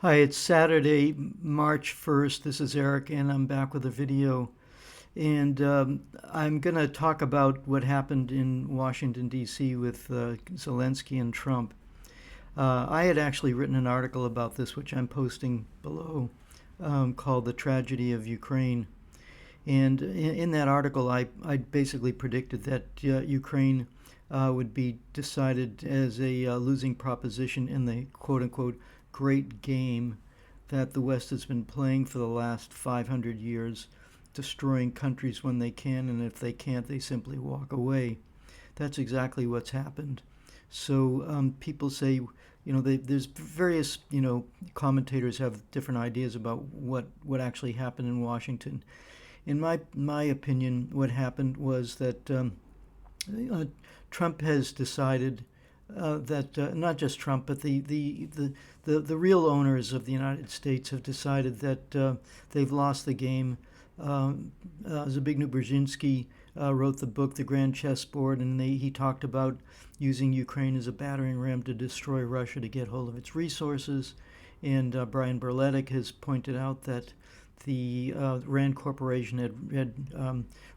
Hi, it's Saturday, March 1st. This is Eric, and I'm back with a video. And I'm going to talk about what happened in Washington, D.C. with Zelensky and Trump. I had actually written an article about this, which I'm posting below, called The Tragedy of Ukraine. And in that article, I basically predicted that Ukraine would be decided as a losing proposition in the quote unquote great game that the West has been playing for the last 500 years, destroying countries when they can, and if they can't, they simply walk away. That's exactly what's happened. So people say, there's various, commentators have different ideas about what actually happened in Washington. In my opinion, what happened was that uh, Trump has decided that not just Trump, but the real owners of the United States have decided that they've lost the game. Zbigniew Brzezinski wrote the book The Grand Chessboard, and he talked about using Ukraine as a battering ram to destroy Russia to get hold of its resources. And Brian Berletic has pointed out that the Rand Corporation had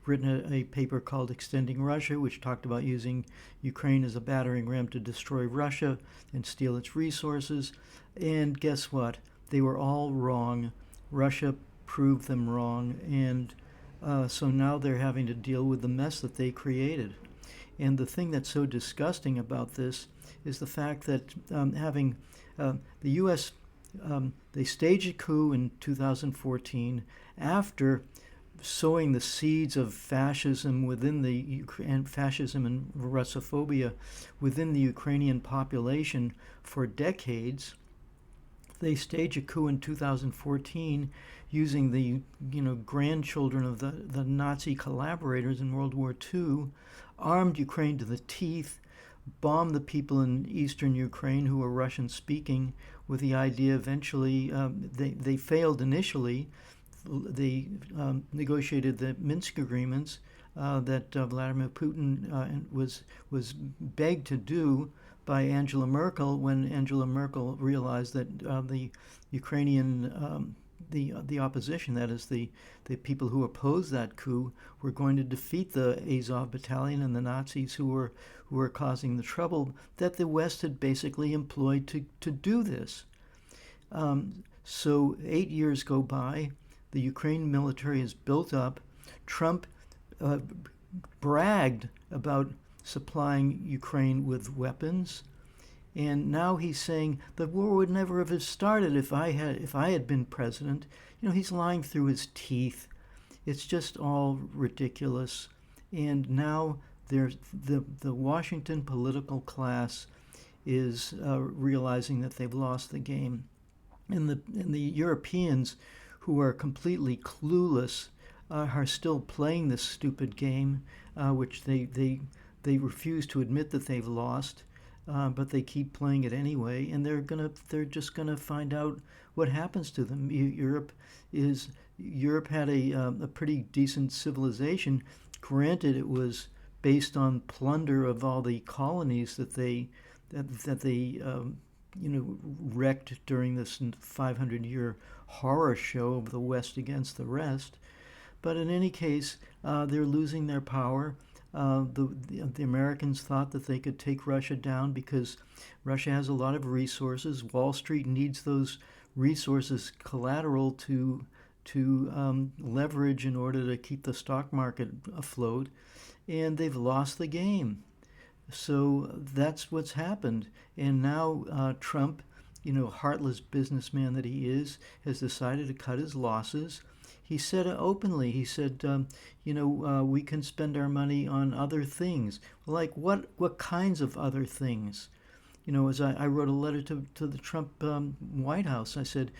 written a paper called Extending Russia, which talked about using Ukraine as a battering ram to destroy Russia and steal its resources. And guess what? They were all wrong. Russia proved them wrong. And so now they're having to deal with the mess that they created. And the thing that's so disgusting about this is the fact that having the U.S. They staged a coup in 2014 after sowing the seeds of fascism within the and fascism and Russophobia within the Ukrainian population for decades. They staged a coup in 2014 using the grandchildren of the Nazi collaborators in World War II, armed Ukraine to the teeth, bombed the people in eastern Ukraine who were Russian speaking with the idea eventually, they failed initially. They negotiated the Minsk agreements that Vladimir Putin was begged to do by Angela Merkel when Angela Merkel realized that the Ukrainian the opposition, that is the people who opposed that coup, were going to defeat the Azov battalion and the Nazis who were causing the trouble that the West had basically employed to do this. So 8 years go by, the Ukraine military is built up. Trump uh, bragged about supplying Ukraine with weapons. And now he's saying the war would never have started if I had been president. He's lying through his teeth. It's just all ridiculous. And now there's the Washington political class is realizing that they've lost the game, and the Europeans, who are completely clueless, are still playing this stupid game, which they refuse to admit that they've lost, but they keep playing it anyway, and they're just gonna find out what happens to them. Europe had a pretty decent civilization. Granted, it was based on plunder of all the colonies that they wrecked during this 500-year horror show of the West against the rest. But in any case, they're losing their power. The Americans thought that they could take Russia down because Russia has a lot of resources. Wall Street needs those resources collateral to leverage in order to keep the stock market afloat, and they've lost the game. So that's what's happened. And now Trump, heartless businessman that he is, has decided to cut his losses. He said it openly. He said, we can spend our money on other things. Like what kinds of other things? As I wrote a letter to the Trump White House, I said,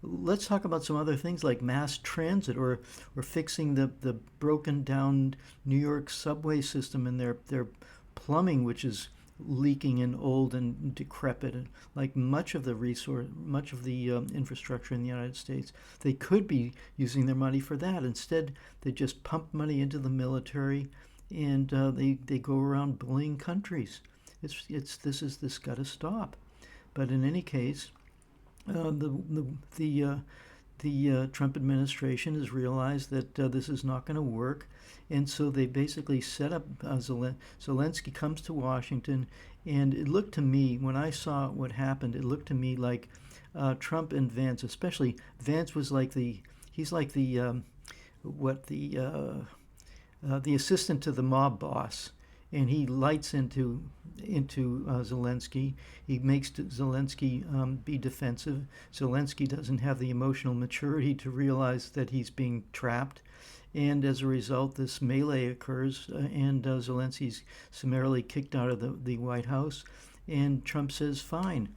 let's talk about some other things like mass transit or fixing the broken down New York subway system and their plumbing, which is leaking and old and decrepit, and like much of the infrastructure in the United States. They could be using their money for that. Instead, they just pump money into the military, and they go around bullying countries. This got to stop. But in any case, the Trump administration has realized that this is not going to work, and so they basically set up Zelensky comes to Washington, and it looked to me, when I saw what happened, it looked to me like Trump and Vance, especially Vance, was like he's like the assistant to the mob boss, and he lights into Zelensky. He makes Zelensky be defensive. Zelensky doesn't have the emotional maturity to realize that he's being trapped, and as a result, this melee occurs, and Zelensky's summarily kicked out of the White House, and Trump says, "Fine,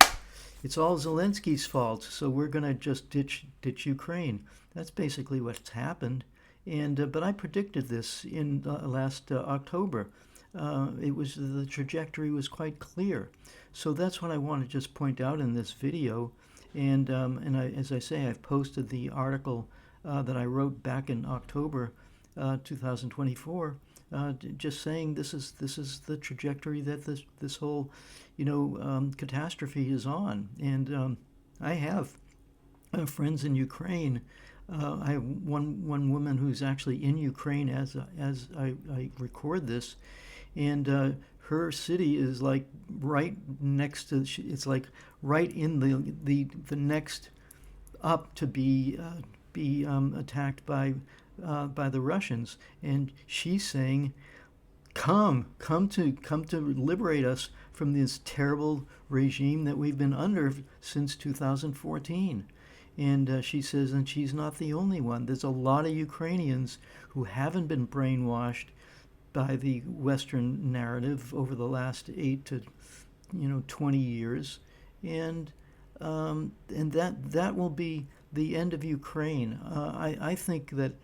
it's all Zelensky's fault, so we're going to just ditch Ukraine." That's basically what's happened. And but I predicted this in last October. The trajectory was quite clear. So that's what I want to just point out in this video. And as I say, I've posted the article that I wrote back in October 2024, just saying this is the trajectory that this whole catastrophe is on. And I have friends in Ukraine. I have one woman who's actually in Ukraine as I record this, and her city is like right next to. It's like right in the next up to be attacked by the Russians, and she's saying, come to liberate us from this terrible regime that we've been under since 2014. And she says, and she's not the only one. There's a lot of Ukrainians who haven't been brainwashed by the Western narrative over the last 8 to 20 years, and that will be the end of Ukraine. I think that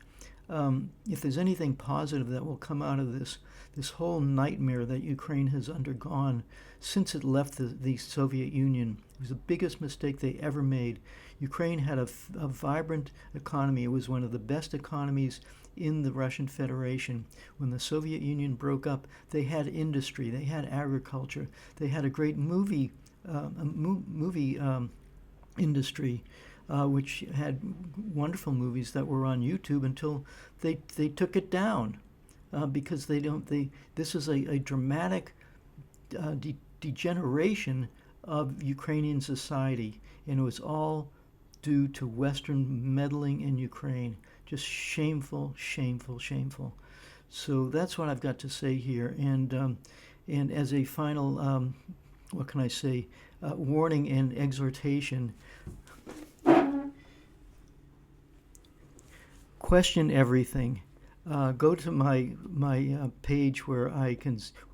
if there's anything positive that will come out of this whole nightmare that Ukraine has undergone since it left the Soviet Union, it was the biggest mistake they ever made. Ukraine had a vibrant economy. It was one of the best economies in the Russian Federation. When the Soviet Union broke up, they had industry, they had agriculture, they had a great movie industry, which had wonderful movies that were on YouTube until they took it down because this is a dramatic degeneration of Ukrainian society, and it was all due to Western meddling in Ukraine. Just shameful, shameful, shameful. So that's what I've got to say here. And as a final, what can I say, warning and exhortation, question everything. Go to my page where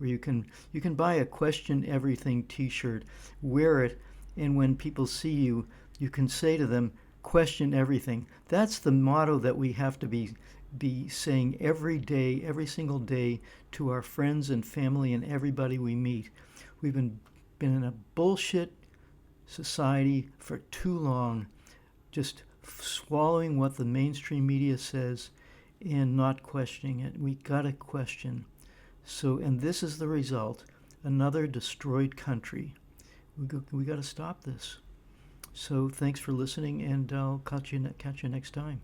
you can buy a Question Everything T-shirt, wear it, and when people see you, you can say to them, "Question everything." That's the motto that we have to be saying every day, every single day, to our friends and family and everybody we meet. We've been in a bullshit society for too long, just swallowing what the mainstream media says and not questioning it. We gotta question. So, and this is the result: another destroyed country. We gotta stop this. So thanks for listening, and I'll catch you next time.